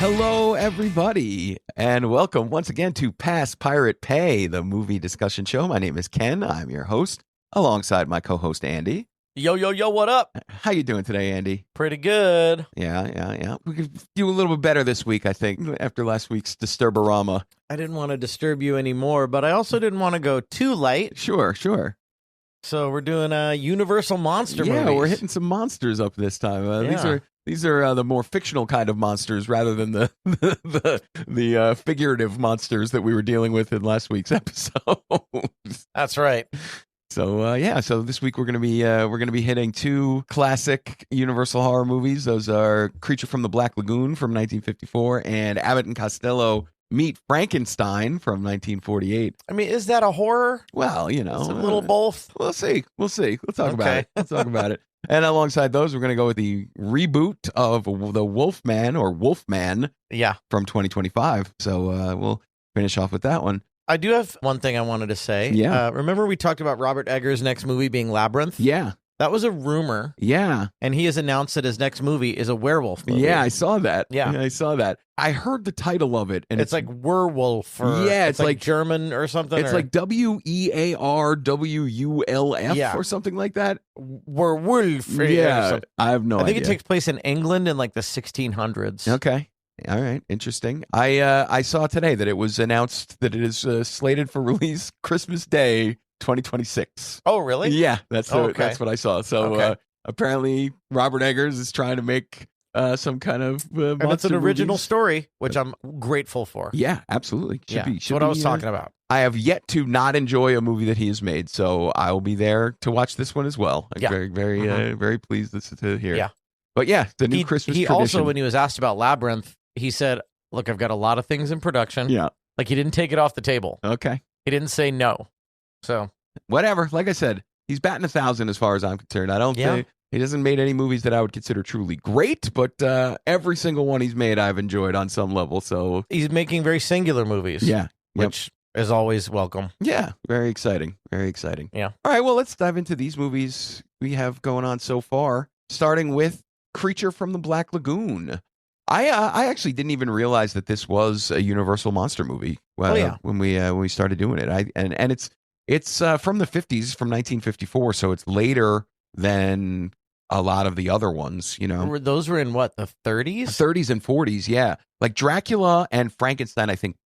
Hello, everybody, and welcome once again to Pass Pirate Pay, the movie discussion show. My name is Ken. I'm your host, alongside my co-host, Andy. Yo, what up? How you doing today, Andy? Pretty good. Yeah. We could do a little bit better this week, I think, after last week's Disturborama. I didn't want to disturb you anymore, but I also didn't want to go too light. Sure. So we're doing Universal monster movies. Yeah, we're hitting some monsters up this time. These are the more fictional kind of monsters rather than the figurative monsters that we were dealing with in last week's episode. That's right. So so this week we're gonna be hitting two classic Universal horror movies. Those are Creature from the Black Lagoon from 1954 and Abbott and Costello Meet Frankenstein from 1948. I mean, is that a horror? Well, you know, it's a little both. We'll see. We'll talk about it. And alongside those, we're going to go with the reboot of the Wolfman from 2025. So we'll finish off with that one. I do have one thing I wanted to say. Yeah. Remember we talked about Robert Eggers' next movie being Labyrinth? Yeah. That was a rumor. Yeah. And he has announced that his next movie is a werewolf movie. Yeah, I saw that. Yeah. I saw that. I heard the title of it. And it's like werewolf. It's like German or something. It's like WEARWULF or something like that. Werewolf. Yeah. I have no idea. I think it takes place in England in like the 1600s. Okay. All right. Interesting. I saw today that it was announced that it is slated for release Christmas Day 2026. Oh, really? Yeah, that's what I saw. So apparently Robert Eggers is trying to make some kind of and it's an original story, which I'm grateful for. Yeah, absolutely. Should be. That's what I was talking about. I have yet to not enjoy a movie that he has made, so I will be there to watch this one as well. I'm very pleased to hear. Yeah. But yeah, the new Christmas tradition. He also, when he was asked about Labyrinth, he said, look, I've got a lot of things in production. Yeah. Like, he didn't take it off the table. Okay. He didn't say no. So whatever. Like I said, he's batting 1,000 as far as I'm concerned. I don't think he hasn't made any movies that I would consider truly great, but every single one he's made I've enjoyed on some level. So he's making very singular movies. Yeah. Which is always welcome. Yeah. Very exciting. Very exciting. Yeah. All right. Well, let's dive into these movies we have going on so far, starting with Creature from the Black Lagoon. I actually didn't even realize that this was a Universal monster movie when we started doing it. And it's from the 50s, from 1954, so it's later than a lot of the other ones, you know. Those were in what, the 30s? 30s and 40s, yeah. Like Dracula and Frankenstein, I think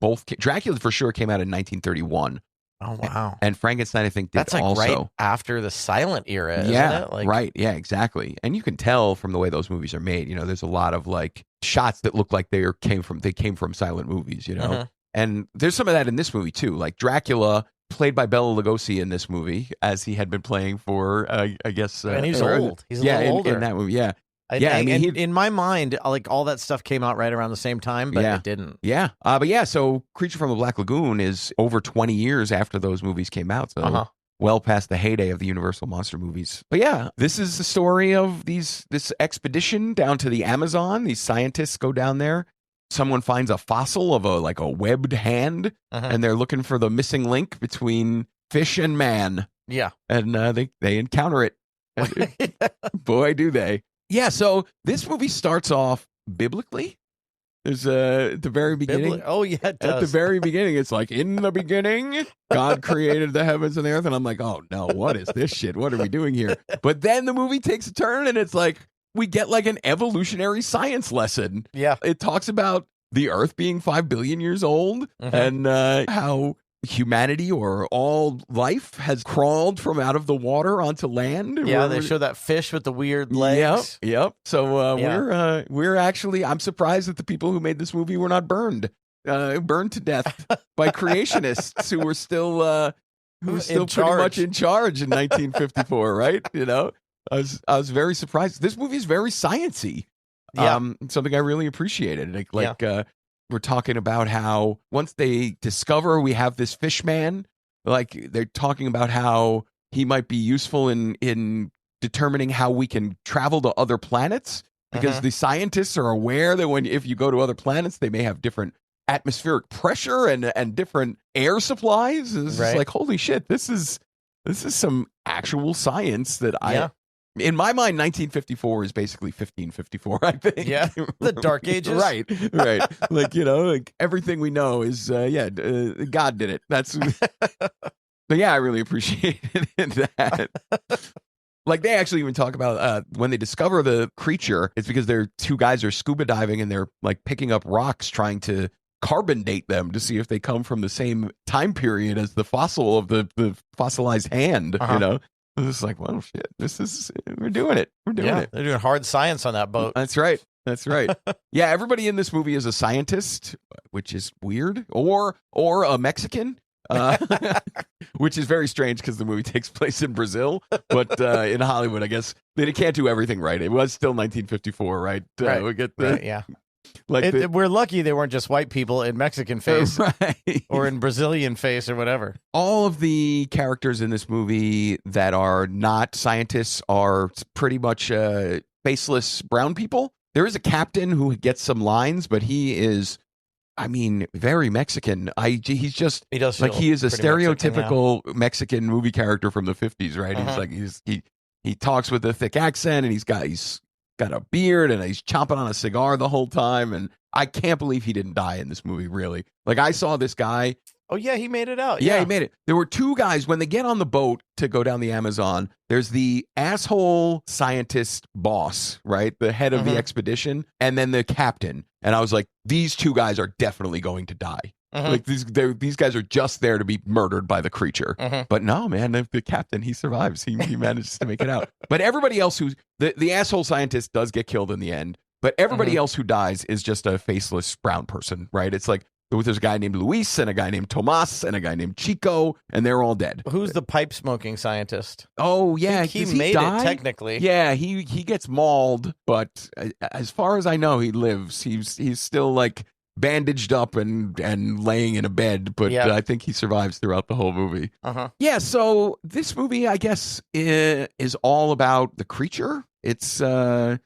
Dracula for sure came out in 1931. Oh, wow. And Frankenstein, I think, that's like also. Right after the silent era, isn't it? Like, right. Yeah, exactly. And you can tell from the way those movies are made, you know, there's a lot of like shots that look like they came from silent movies, you know. Mm-hmm. And there's some of that in this movie too. Like Dracula, played by Bela Lugosi in this movie, as he had been playing for, I guess. And he's old. He's a little older in that movie. Yeah. In my mind, like all that stuff came out right around the same time, but it didn't. Yeah. So Creature from the Black Lagoon is over 20 years after those movies came out. So well past the heyday of the Universal monster movies. But yeah, this is the story of this expedition down to the Amazon. These scientists go down there. Someone finds a fossil of a webbed hand, and they're looking for the missing link between fish and man. Yeah. And they encounter it. Boy, do they. Yeah, so this movie starts off biblically. There's at the very beginning. It does. At the very beginning, it's like, in the beginning, God created the heavens and the earth. And I'm like, oh, no, what is this shit? What are we doing here? But then the movie takes a turn, and it's like, we get like an evolutionary science lesson. Yeah. It talks about the earth being 5 billion years old and how humanity or all life has crawled from out of the water onto land. Yeah, they show that fish with the weird legs. Yep. So we're actually, I'm surprised that the people who made this movie were not burned to death by creationists who were still pretty much in charge in 1954, right? You know, I was very surprised. This movie is very sciencey. Yeah. Something I really appreciated. We're talking about how once they discover we have this fish man, like they're talking about how he might be useful in determining how we can travel to other planets, because the scientists are aware that if you go to other planets, they may have different atmospheric pressure and different air supplies. It's just like, holy shit, this is some actual science that In my mind, 1954 is basically 1554, I think. Yeah, the Dark Ages. Right. Like, like everything we know is, God did it. That's, but yeah, I really appreciated that. Like, they actually even talk about when they discover the creature, it's because their two guys are scuba diving and they're like picking up rocks trying to carbon date them to see if they come from the same time period as the fossil of the fossilized hand, It's like, well, shit, we're doing it. We're doing it. They're doing hard science on that boat. That's right. Yeah, everybody in this movie is a scientist, which is weird, or a Mexican, which is very strange because the movie takes place in Brazil, but in Hollywood, I guess they can't do everything right. It was still 1954, right? Right. We get the yeah. Like we're lucky they weren't just white people in Mexican face or in Brazilian face or whatever. All of the characters in this movie that are not scientists are pretty much faceless brown people. There is a captain who gets some lines, but he is, very Mexican. He does like he is a stereotypical Mexican movie character from the 50s, right? He's like he talks with a thick accent, and he's got a beard, and he's chomping on a cigar the whole time, and I can't believe he didn't die in this movie, really. Like, I saw this guy. Oh, yeah, he made it out. Yeah, he made it. There were two guys, when they get on the boat to go down the Amazon, there's the asshole scientist boss, right? The head of the expedition, and then the captain. And I was like, these two guys are definitely going to die. Like, these guys are just there to be murdered by the creature. But no, man, the captain, he survives. He manages to make it out. But everybody else the asshole scientist does get killed in the end. But everybody else who dies is just a faceless brown person, right? It's like, there's a guy named Luis and a guy named Tomas and a guy named Chico, and they're all dead. Who's the pipe smoking scientist? Oh, yeah. He made it, technically. Yeah, he gets mauled, but as far as I know, he lives. He's still like bandaged up and laying in a bed, but I think he survives throughout the whole movie. Yeah, so this movie, I guess, is all about the creature. It's a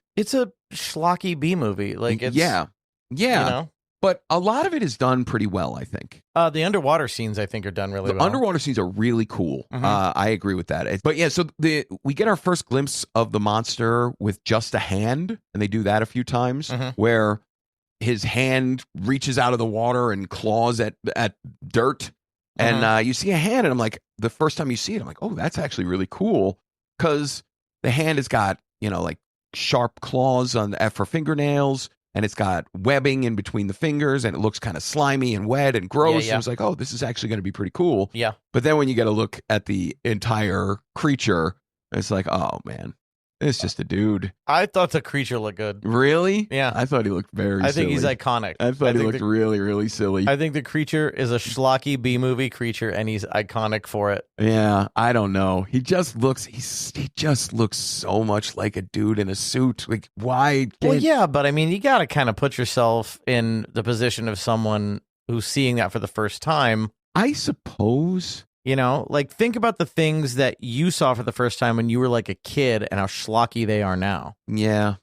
schlocky B movie. Like, it's But a lot of it is done pretty well, I think. The underwater scenes, I think, are done really well. The underwater scenes are really cool. I agree with that. But yeah, so we get our first glimpse of the monster with just a hand, and they do that a few times, where his hand reaches out of the water and claws at dirt. And you see a hand, and I'm like, the first time you see it, I'm like, oh, that's actually really cool, because the hand has got, like sharp claws for fingernails, and it's got webbing in between the fingers, and it looks kind of slimy and wet and gross. And I was like, oh, this is actually going to be pretty cool. Yeah. But then when you get a look at the entire creature, it's like, oh, man, it's just a dude. I thought the creature looked good. Really? Yeah. I thought he looked very silly. I think he's iconic. I thought he looked really, really silly. I think the creature is a schlocky B-movie creature, and he's iconic for it. Yeah, I don't know. He just looks so much like a dude in a suit. Like, why? Well, yeah, but I mean, you got to kind of put yourself in the position of someone who's seeing that for the first time. I suppose. Like, think about the things that you saw for the first time when you were like a kid and how schlocky they are now. Yeah,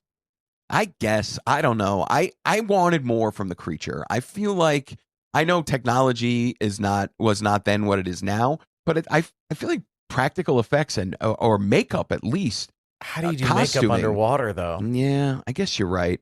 I guess. I don't know. I wanted more from the creature. I feel like, I know technology was not then what it is now, but I feel like practical effects or makeup, at least. How do you do costuming. makeup underwater, though? Yeah, I guess you're right.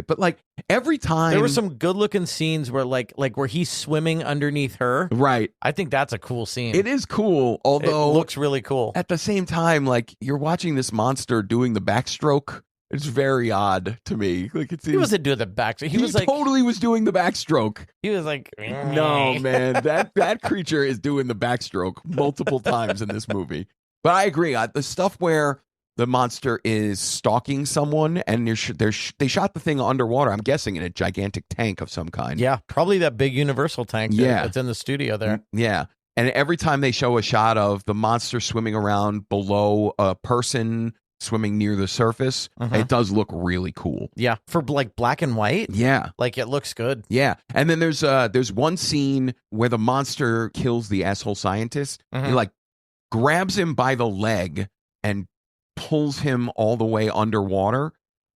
But like, every time there were some good-looking scenes where like where he's swimming underneath her. Right. I think that's a cool scene. It is cool, although it looks really cool. At the same time, like, you're watching this monster doing the backstroke. It's very odd to me. Like, he wasn't doing the backstroke. He was totally was doing the backstroke. He was like, no, man, that creature is doing the backstroke multiple times in this movie. But I agree. The stuff where the monster is stalking someone, and they shot the thing underwater, I'm guessing in a gigantic tank of some kind. Yeah, probably that big Universal tank that's in the studio there. Yeah. And every time they show a shot of the monster swimming around below a person swimming near the surface, it does look really cool. Yeah, for like black and white. Yeah. Like, it looks good. Yeah. And then there's one scene where the monster kills the asshole scientist. He like grabs him by the leg and pulls him all the way underwater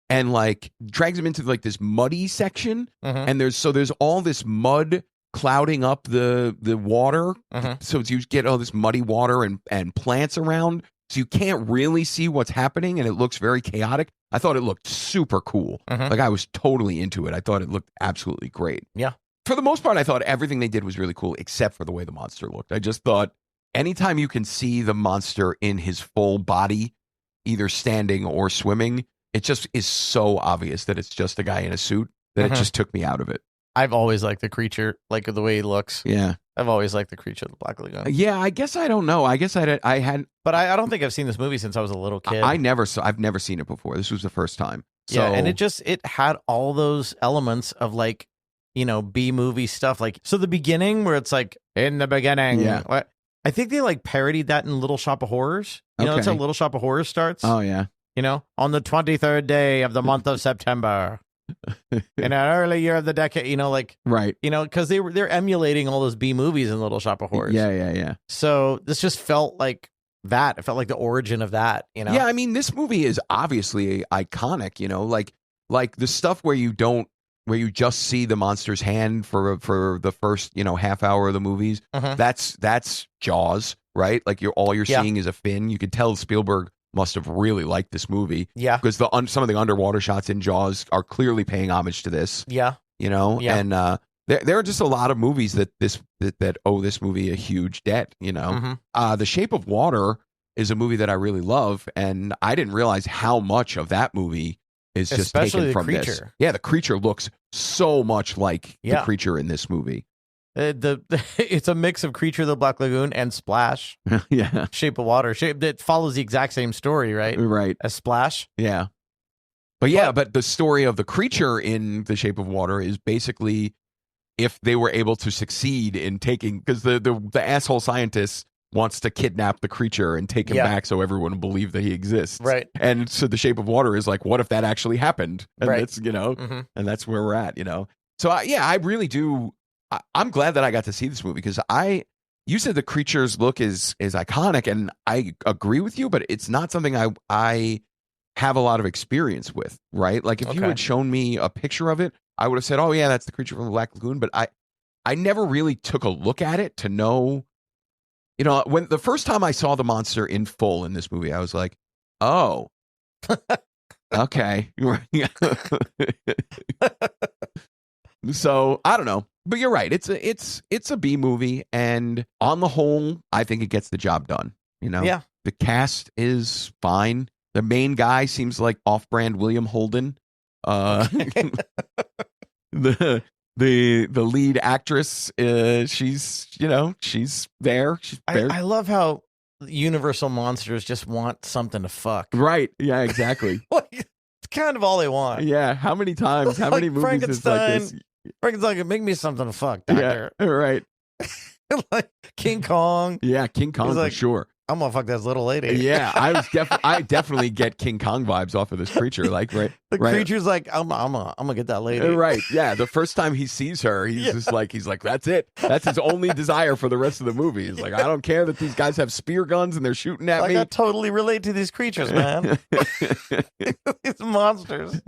and like drags him into like this muddy section, and there's all this mud clouding up the water, so you get all this muddy water and plants around, so you can't really see what's happening, and it looks very chaotic. I thought it looked super cool. Like, I was totally into it. I thought it looked absolutely great. Yeah. For the most part, I thought everything they did was really cool, except for the way the monster looked. I just thought anytime you can see the monster in his full body, either standing or swimming, it just is so obvious that it's just a guy in a suit that it just took me out of it. I've always liked the creature, like the way he looks. Yeah. I've always liked the creature of the Black Lagoon. Yeah, I guess I don't know. I guess I had, but I don't think I've seen this movie since I was a little kid. I've never seen it before. This was the first time. So, yeah, and it had all those elements of like, you know, B-movie stuff. Like, so the beginning where it's like, in the beginning. Yeah. I think they like parodied that in Little Shop of Horrors. You know, that's how Little Shop of Horrors starts. Oh, yeah. You know, on the 23rd day of the month of September, in an early year of the decade, you know, like, right. You know, because they're emulating all those B movies in Little Shop of Horrors. Yeah. So this just felt like that. It felt like the origin of that, you know? Yeah, I mean, this movie is obviously iconic, you know, like the stuff where you just see the monster's hand for the first, you know, half hour of the movies. That's Jaws, right? Like all you're seeing is a fin. You could tell Spielberg must have really liked this movie. Yeah. Because some of the underwater shots in Jaws are clearly paying homage to this. Yeah. You know? Yeah. And there are just a lot of movies that owe this movie a huge debt, you know? The Shape of Water is a movie that I really love, and I didn't realize how much of that movie is just especially taken from creature. this. Yeah, the creature looks so much like the creature in this movie. It's a mix of Creature of the Black Lagoon and Splash. Yeah. Shape of Water. That follows the exact same story, right? Right. As Splash. Yeah. But the story of the creature in The Shape of Water is basically if they were able to succeed in taking, because the asshole scientist wants to kidnap the creature and take him back so everyone will believe that he exists. Right. And so The Shape of Water is like, what if that actually happened? And right. that's, you know, and that's where we're at, you know? So I really do. I'm glad that I got to see this movie because you said the creature's look is iconic, and I agree with you, but it's not something I have a lot of experience with, right? Like if you had shown me a picture of it, I would have said, oh yeah, that's the creature from the Black Lagoon, but I never really took a look at it to know, you know, when the first time I saw the monster in full in this movie, I was like, oh, okay. So I don't know. But you're right. It's a B movie, and on the whole, I think it gets the job done. You know, yeah. The cast is fine. The main guy seems like off-brand William Holden. The lead actress, she's there. She's I love how Universal monsters just want something to fuck. Right? Yeah, exactly. It's kind of all they want. Yeah. How many times? How many movies is like this? Frankenstein, make me something to fuck, doctor. Yeah, right. Like King Kong. Yeah, King Kong for sure. I'm gonna fuck that little lady. Yeah, I definitely get King Kong vibes off of this creature. Like, right, the creature's like, I'm gonna get that lady. Right. Yeah. The first time he sees her, he's just like, that's it. That's his only desire for the rest of the movie. He's like, I don't care that these guys have spear guns and they're shooting at me. I totally relate to these creatures, man. These monsters.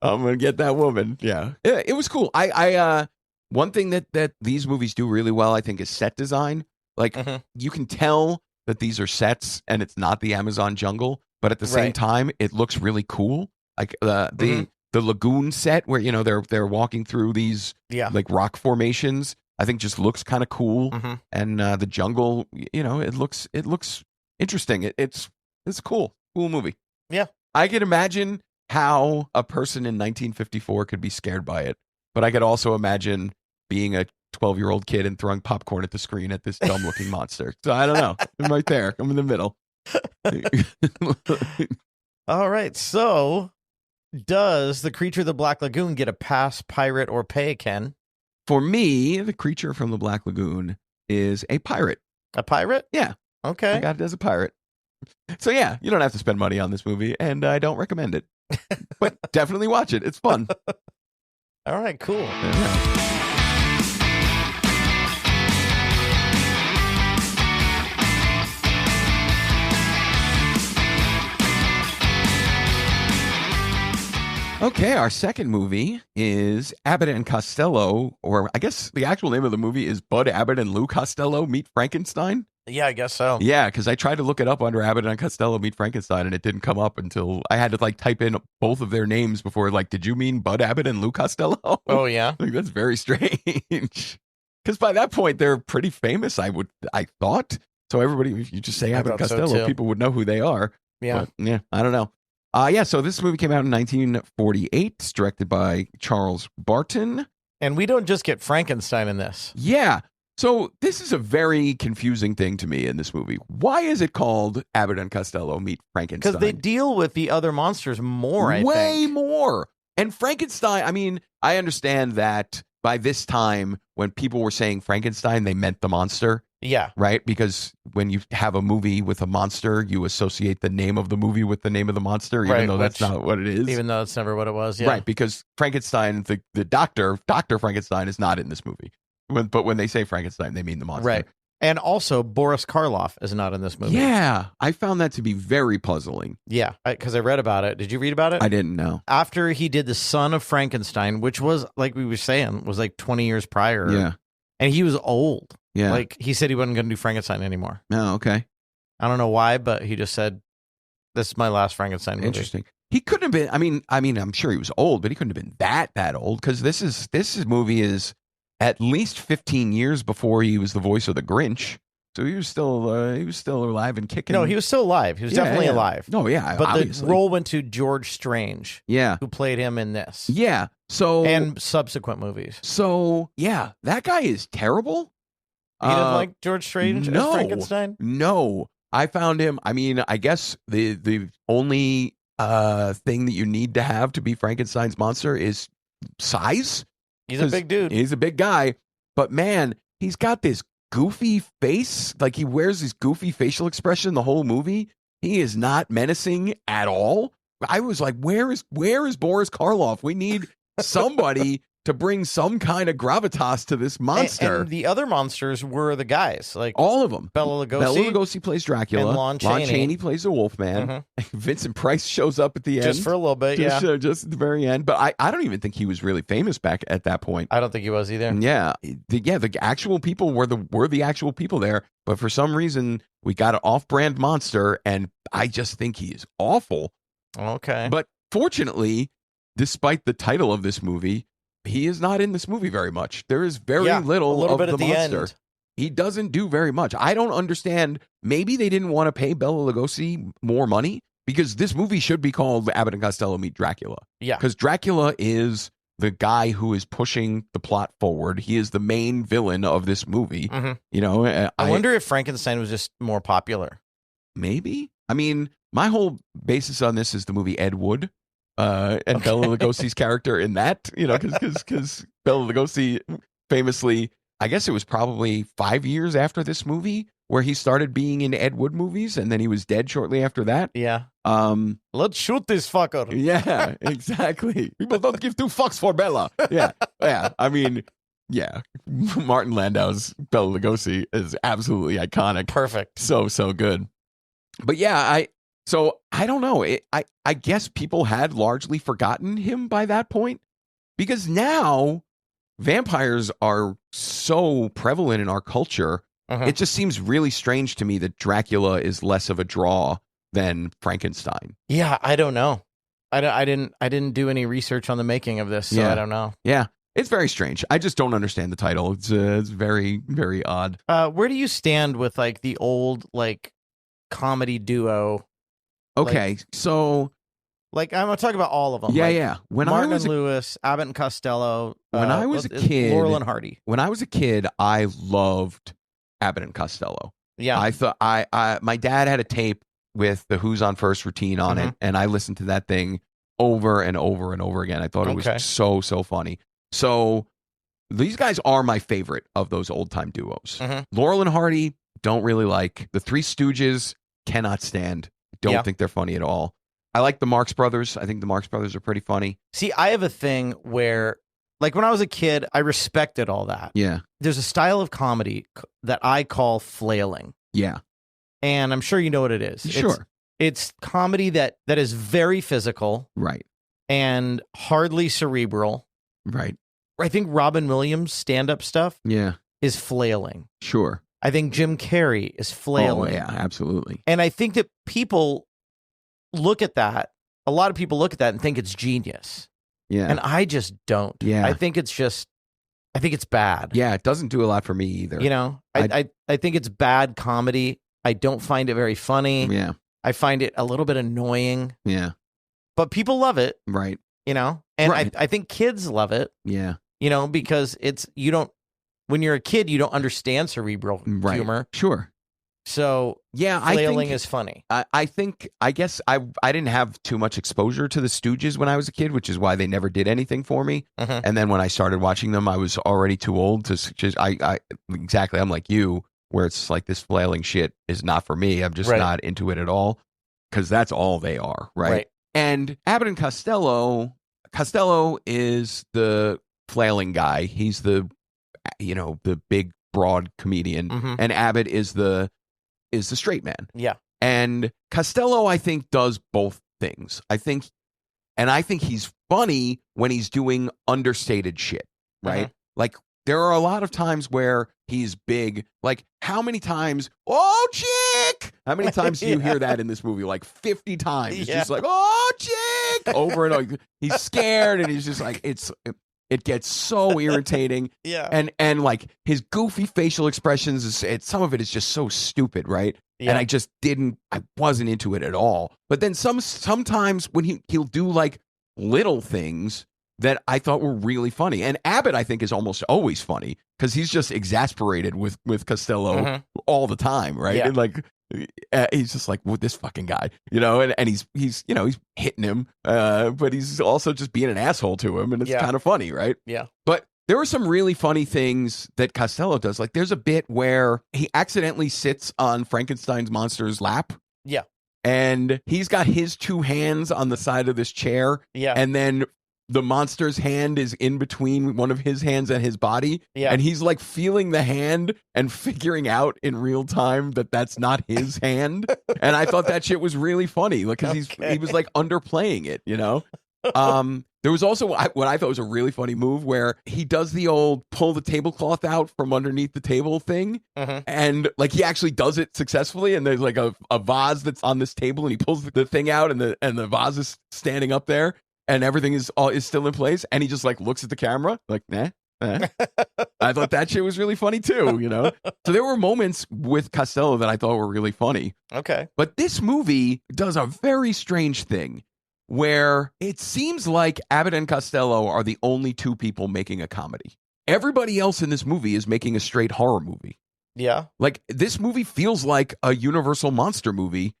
I'm gonna get that woman. Yeah. It was cool. One thing that these movies do really well, I think, is set design. Like you can tell that these are sets and it's not the Amazon jungle, but at the same time, it looks really cool. Like the lagoon set where, you know, they're walking through these like rock formations, I think just looks kind of cool. And the jungle, you know, it looks interesting. It's cool movie. Yeah. I can imagine how a person in 1954 could be scared by it, but I could also imagine being a 12-year-old kid and throwing popcorn at the screen at this dumb-looking monster. So I don't know. I'm right there. I'm in the middle. All right. So, does the creature of the Black Lagoon get a pass, pirate, or pay, Ken? For me, the creature from the Black Lagoon is a pirate. A pirate? Yeah. Okay. I got it as a pirate. So yeah, you don't have to spend money on this movie, and I don't recommend it. But definitely watch it. It's fun. All right, cool. Yeah. Okay, our second movie is Abbott and Costello, or I guess the actual name of the movie is Bud Abbott and Lou Costello Meet Frankenstein. Yeah, I guess so. Yeah, because I tried to look it up under Abbott and Costello Meet Frankenstein, and it didn't come up until I had to like type in both of their names before. Like, did you mean Bud Abbott and Lou Costello? Oh yeah, Like, that's very strange. Because by that point they're pretty famous. I thought so. Everybody, if you just say Abbott and Costello, people would know who they are. Yeah, but, yeah. I don't know. So this movie came out in 1948. It's directed by Charles Barton, and we don't just get Frankenstein in this. Yeah. So this is a very confusing thing to me in this movie. Why is it called Abbott and Costello Meet Frankenstein? Because they deal with the other monsters more, I think. Way more. And Frankenstein, I mean, I understand that by this time, when people were saying Frankenstein, they meant the monster. Yeah. Right? Because when you have a movie with a monster, you associate the name of the movie with the name of the monster, even though that's not what it is. Even though it's never what it was, yeah. Right, because Frankenstein, the Dr. Frankenstein is not in this movie. But when they say Frankenstein, they mean the monster. Right. And also, Boris Karloff is not in this movie. Yeah. I found that to be very puzzling. Yeah, because I read about it. Did you read about it? I didn't know. After he did The Son of Frankenstein, which was, like we were saying, was like 20 years prior. Yeah. And he was old. Yeah. Like, he said he wasn't going to do Frankenstein anymore. Oh, okay. I don't know why, but he just said, this is my last Frankenstein movie. Interesting. He couldn't have been, I mean, I'm sure he was old, but he couldn't have been that old, because this movie is at least 15 years before he was the voice of the Grinch. So he was still alive and kicking. No, he was still alive. He was definitely alive. No, yeah, but obviously. The role went to George Strange. Yeah, who played him in this. Yeah, and subsequent movies. So yeah, that guy is terrible. You didn't like George Strange as Frankenstein? No, I found him. I mean, I guess the only thing that you need to have to be Frankenstein's monster is size. He's a big dude. He's a big guy, but man, he's got this goofy face. Like, he wears this goofy facial expression the whole movie. He is not menacing at all. I was like, where is Boris Karloff? We need somebody to bring some kind of gravitas to this monster. And the other monsters were the guys, like all of them. Bela Lugosi. Bela Lugosi plays Dracula. And Lon Chaney plays the Wolfman. Mm-hmm. Vincent Price shows up at the end. Just for a little bit, just at the very end. But I don't even think he was really famous back at that point. I don't think he was either. Yeah. The actual people were the actual people there. But for some reason, we got an off-brand monster, and I just think he is awful. Okay. But fortunately, despite the title of this movie, he is not in this movie very much. There is very little of bit the at the monster. End. He doesn't do very much. I don't understand. Maybe they didn't want to pay Bela Lugosi more money, because this movie should be called Abbott and Costello Meet Dracula. Yeah. Because Dracula is the guy who is pushing the plot forward. He is the main villain of this movie. Mm-hmm. You know, I wonder if Frankenstein was just more popular. Maybe. I mean, my whole basis on this is the movie Ed Wood. And Bela Lugosi's character in that, you know, because Bela Lugosi famously, I guess it was probably 5 years after this movie where he started being in Ed Wood movies, and then he was dead shortly after that. Yeah. Let's shoot this fucker. Yeah, exactly. People don't give two fucks for Bela. Yeah. I mean, yeah. Martin Landau's Bela Lugosi is absolutely iconic. Perfect. So good. But yeah, So I don't know. I guess people had largely forgotten him by that point, because now vampires are so prevalent in our culture. Uh-huh. It just seems really strange to me that Dracula is less of a draw than Frankenstein. Yeah, I don't know. I didn't do any research on the making of this, so I don't know. Yeah, it's very strange. I just don't understand the title. It's very, very odd. Where do you stand with like the old like comedy duo? Okay, so like I'm gonna talk about all of them. Yeah, like yeah. When Martin I was and Lewis, Abbott and Costello. When I was a kid, Laurel and Hardy. When I was a kid, I loved Abbott and Costello. Yeah, I thought my dad had a tape with the Who's on First routine on it, and I listened to that thing over and over and over again. I thought it was so funny. So these guys are my favorite of those old time duos. Laurel and Hardy, don't really like. The Three Stooges, cannot stand. Don't think they're funny at all. I like the Marx Brothers. I think the Marx Brothers are pretty funny. See, I have a thing where, like, when I was a kid, I respected all that. Yeah. There's a style of comedy that I call flailing. Yeah. And I'm sure you know what it is. Sure. It's comedy that is very physical. Right. And hardly cerebral. Right. I think Robin Williams' stand-up stuff is flailing. Sure. I think Jim Carrey is flailing. Oh, yeah, absolutely. And I think that people look at that. A lot of people look at that and think it's genius. Yeah. And I just don't. Yeah. I think it's bad. Yeah, it doesn't do a lot for me either. You know, I think it's bad comedy. I don't find it very funny. Yeah. I find it a little bit annoying. Yeah. But people love it. Right. You know, and Right. I think kids love it. Yeah. You know, because when you're a kid, you don't understand cerebral humor. Sure. So yeah, flailing is funny. I guess I didn't have too much exposure to the Stooges when I was a kid, which is why they never did anything for me. And then when I started watching them, I was already too old to just, exactly. I'm like you, where it's like this flailing shit is not for me. I'm just not into it at all because that's all they are. Right. And Abbott and Costello is the flailing guy. He's the big broad comedian, and Abbott is the straight man. Yeah. And Costello, I think, does both things. I think he's funny when he's doing understated shit, right? Like there are a lot of times where he's big. Like how many times, oh chick! How many times do you hear that in this movie? Like 50 times. It's just like, oh chick! Over and over. He's scared and he's just like, it gets so irritating. Yeah. And like his goofy facial expressions, some of it is just so stupid, right? Yeah. And I wasn't into it at all. But then sometimes when he'll do like little things that I thought were really funny. And Abbott, I think, is almost always funny because he's just exasperated with Costello all the time, right? Yeah. And like he's just like, with this fucking guy, and he's hitting him, but he's also just being an asshole to him, and it's kind of funny, right? Yeah. But there were some really funny things that Costello does. Like there's a bit where he accidentally sits on Frankenstein's monster's lap. Yeah. And he's got his two hands on the side of this chair. Yeah. And then the monster's hand is in between one of his hands and his body. Yeah. And he's like feeling the hand and figuring out in real time that that's not his hand. And I thought that shit was really funny because he was like underplaying it, There was also what I thought was a really funny move where he does the old pull the tablecloth out from underneath the table thing. And like he actually does it successfully. And there's like a vase that's on this table and he pulls the thing out and the vase is standing up there and everything is still in place. And he just like looks at the camera like, nah. I thought that shit was really funny too, So there were moments with Costello that I thought were really funny. Okay. But this movie does a very strange thing where it seems like Abbott and Costello are the only two people making a comedy. Everybody else in this movie is making a straight horror movie. Yeah. Like this movie feels like a Universal monster movie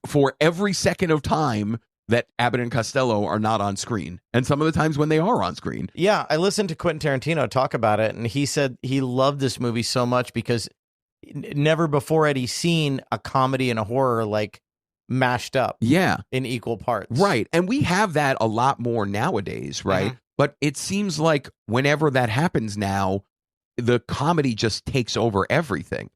for every second of time that Abbott and Costello are not on screen. And some of the times when they are on screen. Yeah. I listened to Quentin Tarantino talk about it, and he said he loved this movie so much because never before had he seen a comedy and a horror like mashed up in equal parts. Right. And we have that a lot more nowadays, right? But it seems like whenever that happens now, the comedy just takes over everything,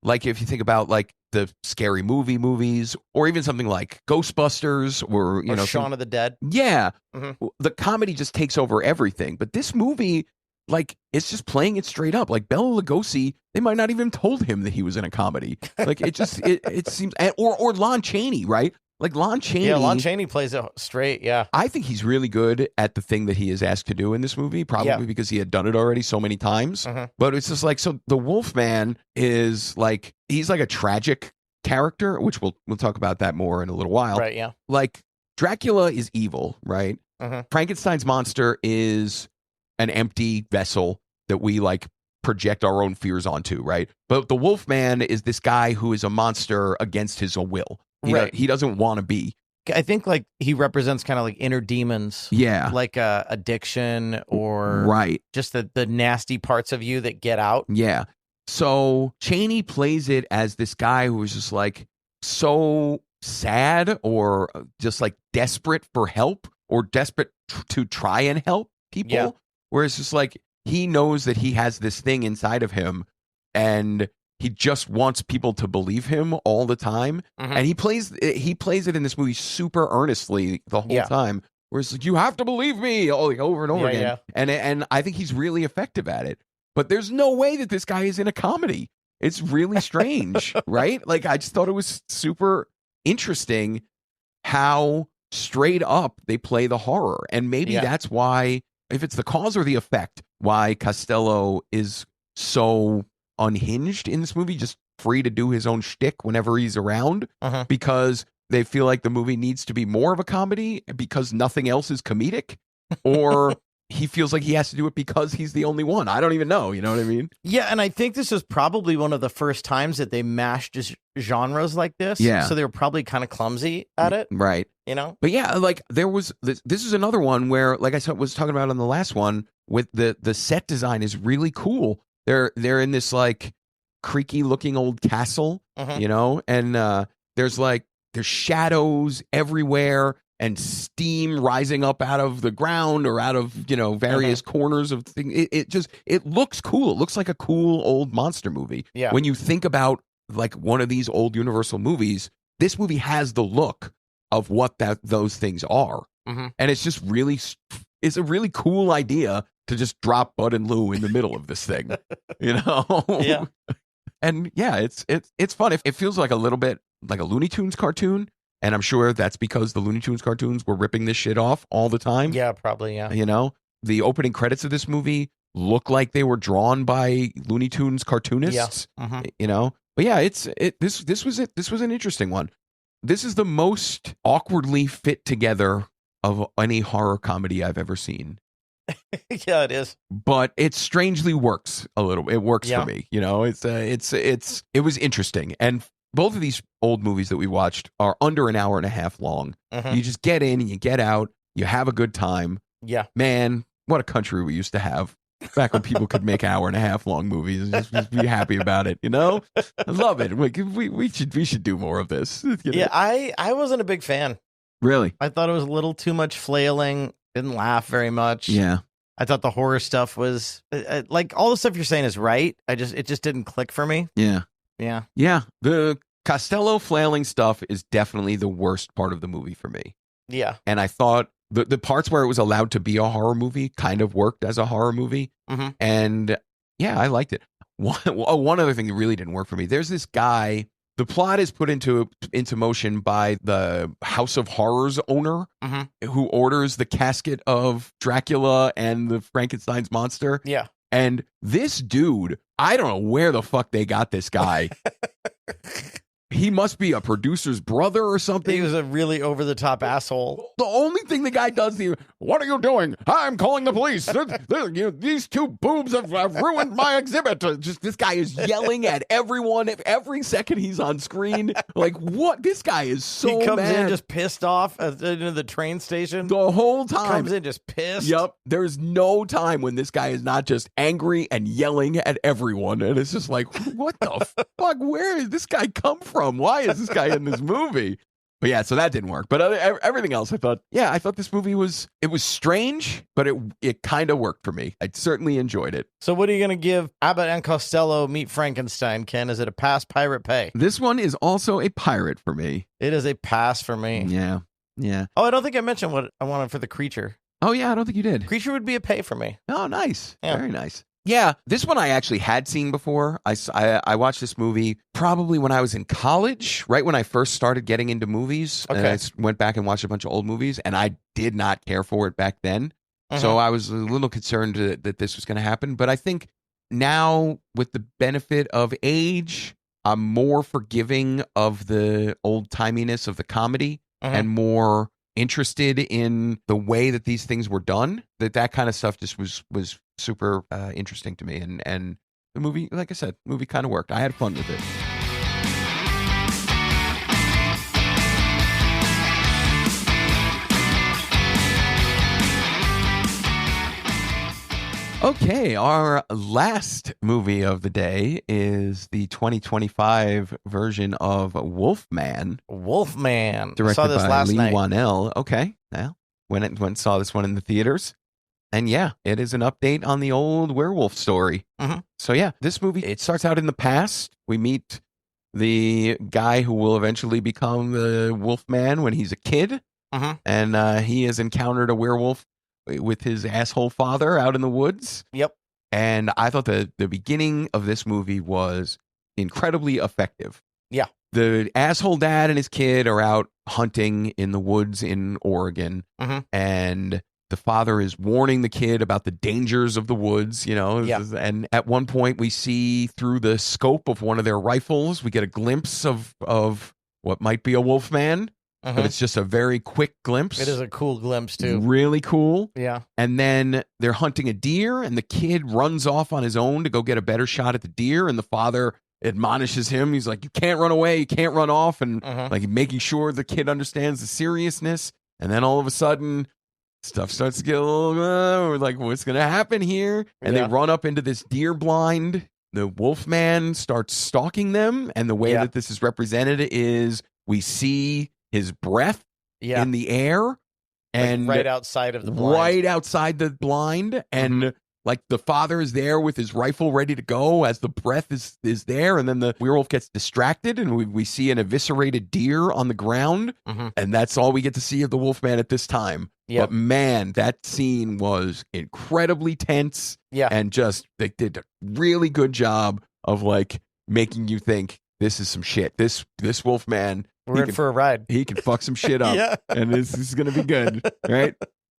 Like if you think about like the scary movies or even something like Ghostbusters or Shaun of the Dead. Yeah. The comedy just takes over everything. But this movie, like, it's just playing it straight up. Like Bela Lugosi, they might not even told him that he was in a comedy. Like it just it seems, or Lon Chaney, right? Like Lon Chaney. Yeah, Lon Chaney plays it straight. Yeah, I think he's really good at the thing that he is asked to do in this movie. Probably because he had done it already so many times. But it's just like, so the Wolfman is like, he's like a tragic character, which we'll talk about that more in a little while. Right. Yeah. Like Dracula is evil, right? Frankenstein's monster is an empty vessel that we like project our own fears onto, right? But the Wolfman is this guy who is a monster against his will. He doesn't want to be. I think like he represents kind of like inner demons. Yeah. Like addiction or just the nasty parts of you that get out. Yeah. So Chaney plays it as this guy who is just like so sad or just like desperate for help or desperate to try and help people. Yeah. Whereas it's just like he knows that he has this thing inside of him and he just wants people to believe him all the time. And he plays it in this movie super earnestly the whole time. Where it's like, you have to believe me over and over again. Yeah. And I think he's really effective at it. but there's no way that this guy is in a comedy. It's really strange, right? Like, I just thought it was super interesting how straight up they play the horror. And maybe that's why, if it's the cause or the effect, why Costello is so unhinged in this movie, just free to do his own shtick whenever he's around, because they feel like the movie needs to be more of a comedy because nothing else is comedic, or he feels like he has to do it because he's the only one. I don't even know. You know what I mean? Yeah, and I think this was probably one of the first times that they mashed genres like this. Yeah. So they were probably kind of clumsy at it. Right. You know? But yeah, like there was this is another one where, like I was talking about on the last one, with the set design is really cool. They're in this like creaky looking old castle, you know, and there's shadows everywhere and steam rising up out of the ground or out of, you know, various corners of things. It looks cool. It looks like a cool old monster movie. Yeah. When you think about like one of these old Universal movies, this movie has the look of what those things are. And it's just really, it's a really cool idea to just drop Bud and Lou in the middle of this thing, you know? Yeah. And yeah, it's fun. It feels like a little bit like a Looney Tunes cartoon. And I'm sure that's because the Looney Tunes cartoons were ripping this shit off all the time. Yeah, probably, yeah. You know, the opening credits of this movie look like they were drawn by Looney Tunes cartoonists. Yeah. You know, but yeah, this was an interesting one. This is the most awkwardly fit together of any horror comedy I've ever seen. Yeah, it is. But it strangely works a little. It works for me. You know, it was interesting. And both of these old movies that we watched are under an hour and a half long. You just get in and you get out. You have a good time. Yeah. Man, what a country we used to have back when people could make hour and a half long movies. Just be happy about it, you know? I love it. We should do more of this. You know? Yeah, I wasn't a big fan. Really? I thought it was a little too much flailing. Didn't laugh very much. Yeah. I thought the horror stuff was like all the stuff you're saying is right. It just didn't click for me. Yeah. Yeah. Yeah. The Costello flailing stuff is definitely the worst part of the movie for me. Yeah. And I thought the parts where it was allowed to be a horror movie kind of worked as a horror movie. And yeah, I liked it. One other thing that really didn't work for me. There's this guy. The plot is put into motion by the House of Horrors owner who orders the casket of Dracula and the Frankenstein's monster. Yeah. And this dude, I don't know where the fuck they got this guy. He must be a producer's brother or something. He was a really over-the-top asshole. The only thing the guy does, what are you doing? I'm calling the police. These two boobs have ruined my exhibit. Just this guy is yelling at everyone every second he's on screen. Like, what? This guy is so He comes mad. in just pissed off into the train station. The whole time. Comes in just pissed. Yep. There's no time when this guy is not just angry and yelling at everyone. And it's just like, what the fuck? Where did this guy come from? Why is this guy in this movie? But yeah, so that didn't work. But everything else, I thought this movie was strange, but it kind of worked for me. I certainly enjoyed it. So what are you going to give Abbott and Costello Meet Frankenstein, Ken? Is it a pass, pirate, pay? This one is also a pirate for me. It is a pass for me. Yeah. Yeah. Oh, I don't think I mentioned what I wanted for the creature. Oh, yeah, I don't think you did. Creature would be a pay for me. Oh, nice. Yeah. Very nice. Yeah, this one I actually had seen before. I watched this movie probably when I was in college, right when I first started getting into movies. Okay. And I went back and watched a bunch of old movies, and I did not care for it back then. So I was a little concerned that this was going to happen. But I think now, with the benefit of age, I'm more forgiving of the old-timiness of the comedy and more interested in the way that these things were done. That kind of stuff just was super interesting to me, and the movie, like I said, the movie kind of worked. I had fun with it. Okay, our last movie of the day is the 2025 version of Wolfman. Directed I saw this by last Lee night. Wanell. Okay, now went and saw this one in the theaters. And yeah, it is an update on the old werewolf story. So yeah, this movie, it starts out in the past. We meet the guy who will eventually become the Wolfman when he's a kid. And he has encountered a werewolf with his asshole father out in the woods. Yep. And I thought the beginning of this movie was incredibly effective. Yeah. The asshole dad and his kid are out hunting in the woods in Oregon. And the father is warning the kid about the dangers of the woods, and at one point we see through the scope of one of their rifles, we get a glimpse of what might be a wolf man, but it's just a very quick glimpse. It is a cool glimpse too. Really cool. Yeah. And then they're hunting a deer and the kid runs off on his own to go get a better shot at the deer, and the father admonishes him. He's like, you can't run away, you can't run off, and like making sure the kid understands the seriousness. And then all of a sudden stuff starts to get a little, we're like, what's going to happen here? And they run up into this deer blind. The wolf man starts stalking them. And the way that this is represented is we see his breath in the air. And right outside of the blind. Right outside the blind. And like the father is there with his rifle ready to go as the breath is there. And then the werewolf gets distracted and we see an eviscerated deer on the ground. And that's all we get to see of the wolfman at this time. But man, that scene was incredibly tense. And just, they did a really good job of like making you think this is some shit. This wolfman, we're in for a ride. He can fuck some shit up. And this is going to be good. Right?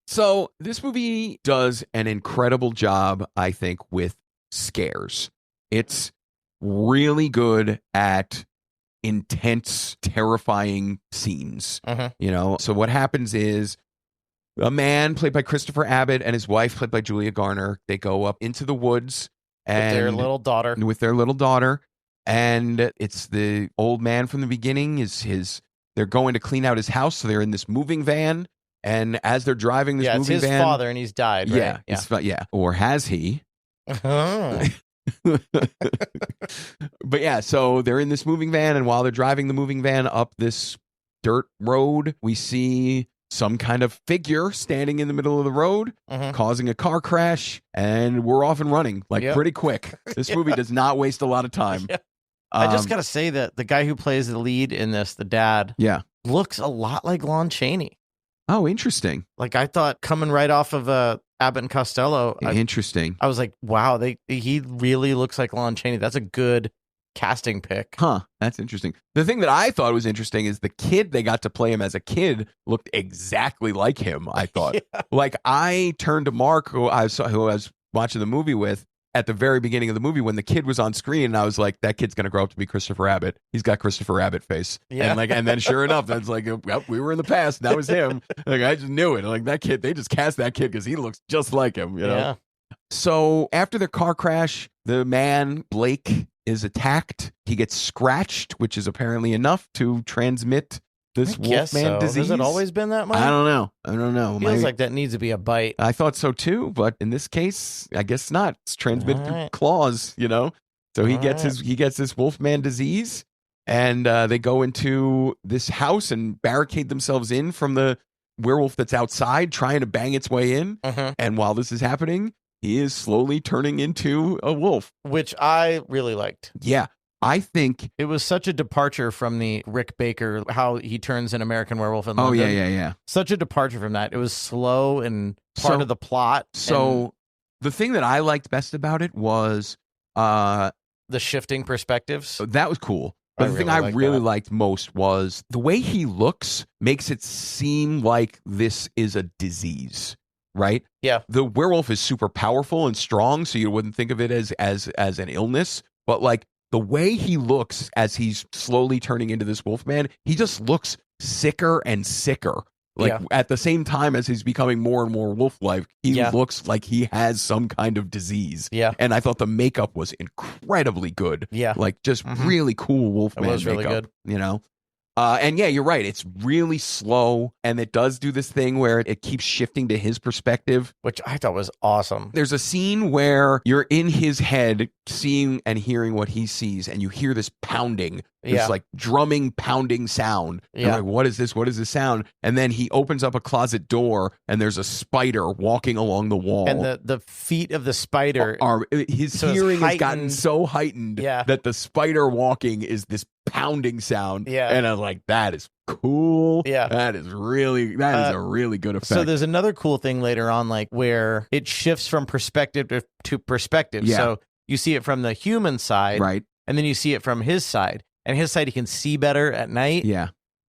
So this movie does an incredible job, I think, with scares. It's really good at intense, terrifying scenes. So what happens is a man played by Christopher Abbott and his wife played by Julia Garner, they go up into the woods and with their little daughter. And it's the old man from the beginning they're going to clean out his house. So they're in this moving van. And as they're driving this moving van... it's his father and he's died, right? Yeah. Or has he? But yeah, so they're in this moving van, and while they're driving the moving van up this dirt road, we see some kind of figure standing in the middle of the road, causing a car crash, and we're off and running, pretty quick. This movie does not waste a lot of time. I just gotta say that the guy who plays the lead in this, the dad, looks a lot like Lon Chaney. Oh, interesting. Like I thought, coming right off of Abbott and Costello. Interesting. I was like, wow, he really looks like Lon Chaney. That's a good casting pick. Huh, that's interesting. The thing that I thought was interesting is the kid they got to play him as a kid looked exactly like him, I thought. Like I turned to Mark, who I was watching the movie with, at the very beginning of the movie when the kid was on screen, and I was like, that kid's going to grow up to be Christopher Abbott. He's got Christopher Abbott face. And then sure enough, that's like, yep, we were in the past. That was him. Like, I just knew it. Like that kid, they just cast that kid because he looks just like him, Yeah. So after the car crash, the man, Blake, is attacked. He gets scratched, which is apparently enough to transmit this wolfman disease. Has it always been that much? I don't know. Feels like that needs to be a bite. I thought so too, but in this case, I guess not. It's transmitted through claws, So he gets this wolfman disease, and they go into this house and barricade themselves in from the werewolf that's outside, trying to bang its way in. And while this is happening, he is slowly turning into a wolf, which I really liked. Yeah. I think it was such a departure from the Rick Baker, how he turns an American Werewolf in London. Yeah. Such a departure from that. It was slow and part of the plot. So the thing that I liked best about it was the shifting perspectives. That was cool. But the thing I really liked most was the way he looks makes it seem like this is a disease, right? Yeah. The werewolf is super powerful and strong, so you wouldn't think of it as an illness, but like the way he looks as he's slowly turning into this wolfman, he just looks sicker and sicker. Like at the same time as he's becoming more and more wolf-like, he looks like he has some kind of disease. Yeah. And I thought the makeup was incredibly good. Yeah. Like just really cool wolfman makeup. Really good. And yeah, you're right. It's really slow, and it does do this thing where it keeps shifting to his perspective, which I thought was awesome. There's a scene where you're in his head, seeing and hearing what he sees, and you hear this pounding, this like drumming, pounding sound. Yeah. Like, what is this? What is this sound? And then he opens up a closet door, and there's a spider walking along the wall. And the feet of the spider his hearing has gotten so heightened that the spider walking is this pounding sound. Yeah. And I'm like, that is cool. Yeah. That is a really good effect. So there's another cool thing later on, like where it shifts from perspective to perspective. Yeah. So you see it from the human side. Right. And then you see it from his side. And his side, he can see better at night. Yeah.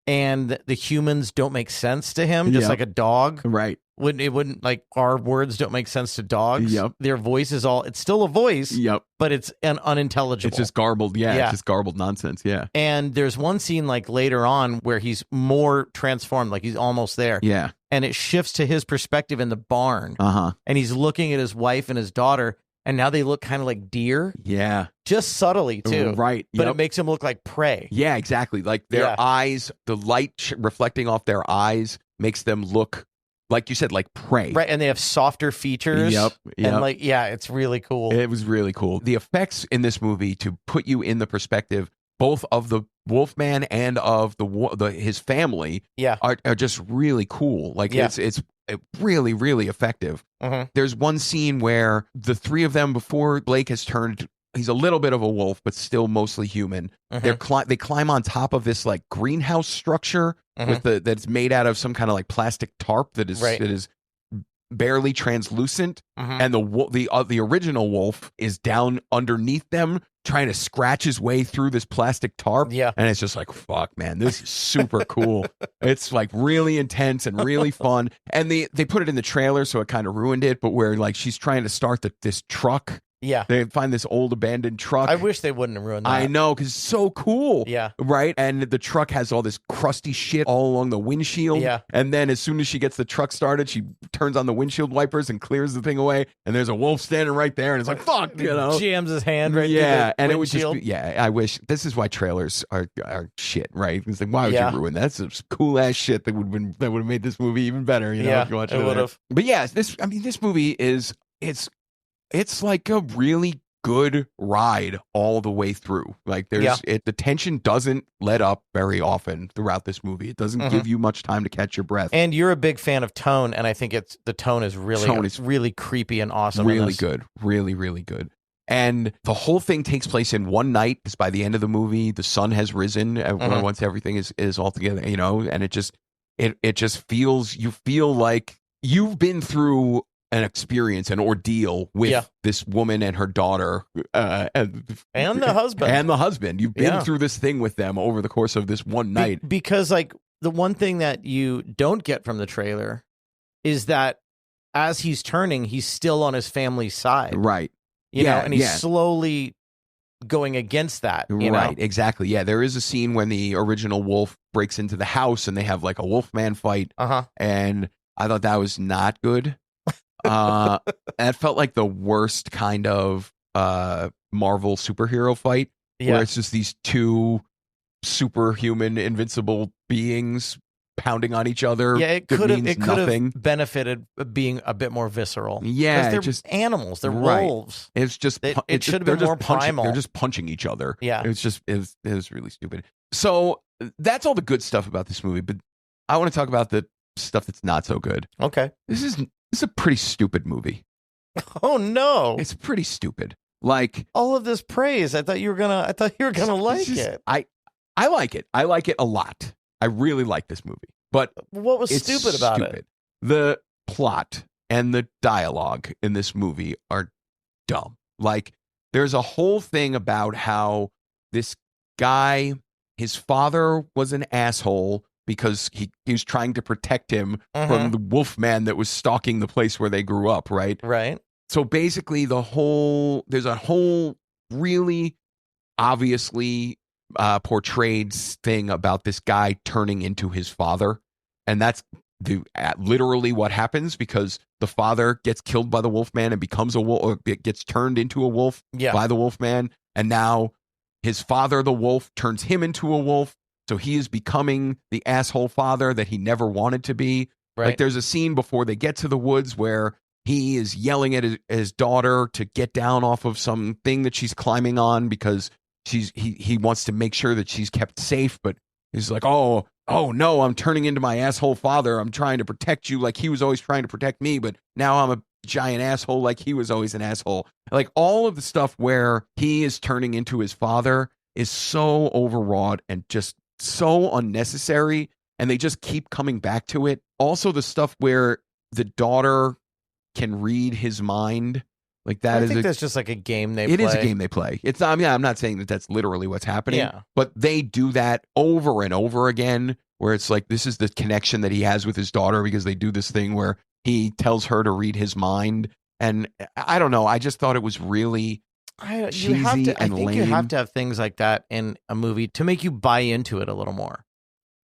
And the humans don't make sense to him, just like a dog. Right. It wouldn't, like, our words don't make sense to dogs. Yep. Their voice is it's still a voice. Yep. But it's unintelligible. It's just garbled. Yeah. It's just garbled nonsense. Yeah. And there's one scene, like, later on where he's more transformed, like he's almost there. Yeah. And it shifts to his perspective in the barn. Uh-huh. And he's looking at his wife and his daughter, and now they look kind of like deer. Yeah. Just subtly, too. Right. But it makes them look like prey. Yeah, exactly. Like their eyes, the light reflecting off their eyes makes them look, like you said, like prey. Right. And they have softer features. Yep. And like, it's really cool. It was really cool. The effects in this movie to put you in the perspective both of the Wolfman and of his family are just really cool. Like it's really, really effective. Mm-hmm. There's one scene where the three of them, before Blake has turned, he's a little bit of a wolf, but still mostly human. Mm-hmm. They climb on top of this like greenhouse structure that's made out of some kind of like plastic tarp that is barely translucent, and the original wolf is down underneath them trying to scratch his way through this plastic tarp. Yeah. And it's just like, fuck, man, this is super cool. It's like really intense and really fun. And they put it in the trailer, so it kind of ruined it, but where like she's trying to start this truck. Yeah. They find this old abandoned truck. I wish they wouldn't have ruined that. I know, because it's so cool. Yeah. Right? And the truck has all this crusty shit all along the windshield. Yeah. And then as soon as she gets the truck started, she turns on the windshield wipers and clears the thing away. And there's a wolf standing right there. And it's like, fuck, you know. Jams his hand right yeah. through the And windshield. it would just be, I wish, this is why trailers are shit, right? It's like, why would you ruin that? That's some cool ass shit that would have made this movie even better, you know, if you watch it. It would have. But yeah, this movie is, it's like a really good ride all the way through. Like the tension doesn't let up very often throughout this movie. It doesn't give you much time to catch your breath. And you're a big fan of tone, and I think the tone is really creepy and awesome. Really good. Really, really good. And the whole thing takes place in one night, because by the end of the movie, the sun has risen once everything is all together, you know, and it just feels, you feel like you've been through an experience, an ordeal with this woman and her daughter, and the husband. And the husband. You've been through this thing with them over the course of this one night. Because, like, the one thing that you don't get from the trailer is that as he's turning, he's still on his family's side. Right. You know, and he's slowly going against that. You know? Exactly. Yeah, there is a scene when the original wolf breaks into the house and they have like a wolfman fight. And I thought that was not good. That felt like the worst kind of Marvel superhero fight, where it's just these two superhuman invincible beings pounding on each other. Yeah, it could have benefited being a bit more visceral. Yeah, they're just animals. They're wolves. It's just it should have been more primal. They're just punching each other. Yeah, it was really stupid. So that's all the good stuff about this movie, but I want to talk about the stuff that's not so good. Okay, this is a pretty stupid movie. Oh no, it's pretty stupid. Like all of this praise, I thought you were gonna like it. I like it. I like it a lot. I really like this movie. But what was stupid about it? The plot and the dialogue in this movie are dumb. Like there's a whole thing about how this guy, his father was an asshole because he was trying to protect him from the wolfman that was stalking the place where they grew up, right? Right. So basically there's a whole really obviously portrayed thing about this guy turning into his father. And that's literally what happens, because the father gets killed by the wolfman and becomes a wolf, or gets turned into a wolf by the wolfman. And now his father, the wolf, turns him into a wolf. So he is becoming the asshole father that he never wanted to be. Right. Like there's a scene before they get to the woods where he is yelling at his daughter to get down off of some thing that she's climbing on, because he wants to make sure that she's kept safe. But he's like, oh no, I'm turning into my asshole father. I'm trying to protect you like he was always trying to protect me. But now I'm a giant asshole like he was always an asshole. Like all of the stuff where he is turning into his father is so overwrought and just so unnecessary, and they just keep coming back to it. Also, the stuff where the daughter can read his mind, like that I think that's just like a game they play. It is a game they play. It's not. I'm not saying that that's literally what's happening. But they do that over and over again, where it's like this is the connection that he has with his daughter because they do this thing where he tells her to read his mind, and I don't know. I just thought it was really cheesy and lame. You have to have things like that in a movie to make you buy into it a little more.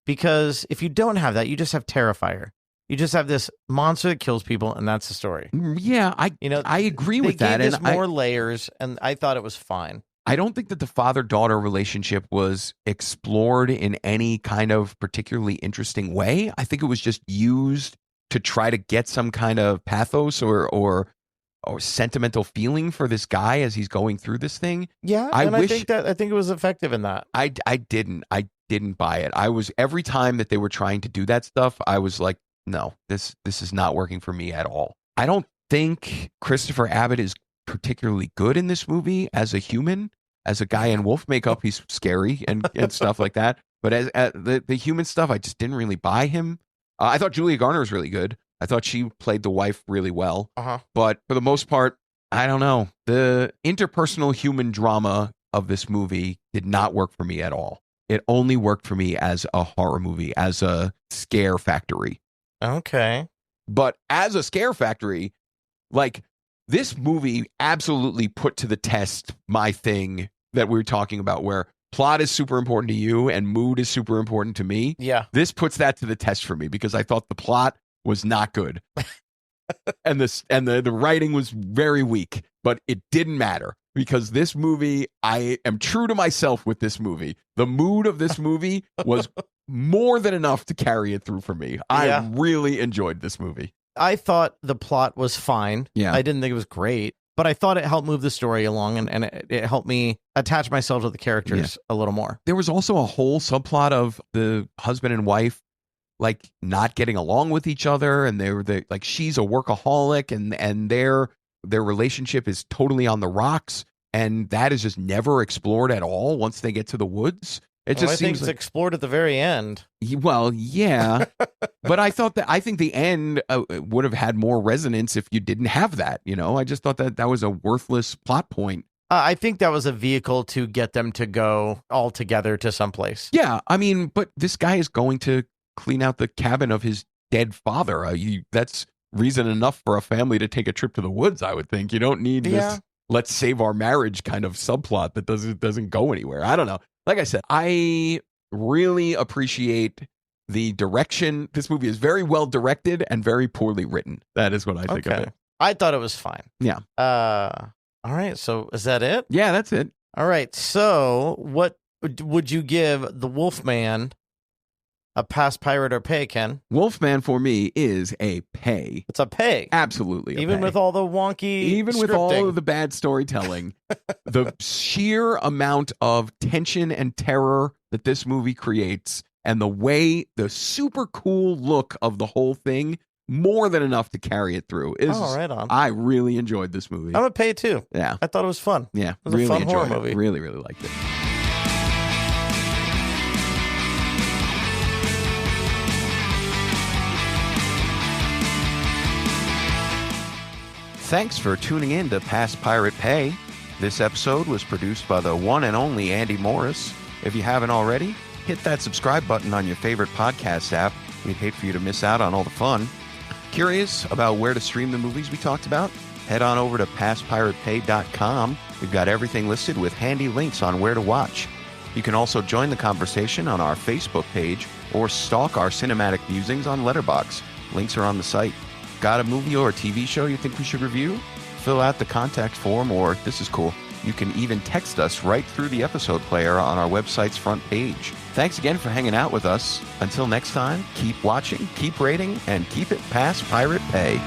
Because if you don't have that, you just have Terrifier. You just have this monster that kills people, and that's the story. Yeah, I agree with that. They gave us more layers, and I thought it was fine. I don't think that the father-daughter relationship was explored in any kind of particularly interesting way. I think it was just used to try to get some kind of pathos or sentimental feeling for this guy as he's going through this thing. Yeah, I think it was effective in that. I didn't buy it. Every time that they were trying to do that stuff, I was like, no, this is not working for me at all. I don't think Christopher Abbott is particularly good in this movie as a human. As a guy in wolf makeup, he's scary and stuff like that. But as the human stuff, I just didn't really buy him. I thought Julia Garner was really good. I thought she played the wife really well. But for the most part, I don't know. The interpersonal human drama of this movie did not work for me at all. It only worked for me as a horror movie, as a scare factory. Okay. But as a scare factory, like this movie absolutely put to the test my thing that we were talking about, where plot is super important to you and mood is super important to me. Yeah. This puts that to the test for me because I thought the plot was not good. and the writing was very weak, but it didn't matter because this movie, I am true to myself with this movie. The mood of this movie was more than enough to carry it through for me. I really enjoyed this movie. I thought the plot was fine. Yeah. I didn't think it was great, but I thought it helped move the story along and it helped me attach myself to the characters a little more. There was also a whole subplot of the husband and wife like not getting along with each other, and they like she's a workaholic and their relationship is totally on the rocks, and that is just never explored at all once they get to the woods. It just I think it's explored at the very end. Well, yeah, but I think the end would have had more resonance if you didn't have that. You know, I just thought that was a worthless plot point. I think that was a vehicle to get them to go all together to someplace. Yeah, I mean, but this guy is going to clean out the cabin of his dead father. That's reason enough for a family to take a trip to the woods. I would think you don't need this "let's save our marriage" kind of subplot that doesn't go anywhere. I don't know. Like I said, I really appreciate the direction. This movie is very well directed and very poorly written. That is what I think of it. I thought it was fine. Yeah. All right. So is that it? Yeah, that's it. All right. So what would you give the Wolfman? A pass, pirate, or pay, Ken? Wolfman for me is a pay. It's a pay. Absolutely. Even with all the wonky Even with all of the bad storytelling, the sheer amount of tension and terror that this movie creates and the super cool look of the whole thing, more than enough to carry it through. Right on. I really enjoyed this movie. I'm a pay too. Yeah. I thought it was fun. Yeah. It was a fun horror movie. Really, really liked it. Thanks for tuning in to Pass Pirate Pay. This episode was produced by the one and only Andy Morris. If you haven't already, hit that subscribe button on your favorite podcast app. We'd hate for you to miss out on all the fun. Curious about where to stream the movies we talked about? Head on over to passpiratepay.com. We've got everything listed with handy links on where to watch. You can also join the conversation on our Facebook page or stalk our cinematic musings on Letterboxd. Links are on the site. Got a movie or a TV show you think we should review? Fill out the contact form, or this is cool, you can even text us right through the episode player on our website's front page. Thanks again for hanging out with us. Until next time, keep watching, keep rating, and keep it past Pirate Pay.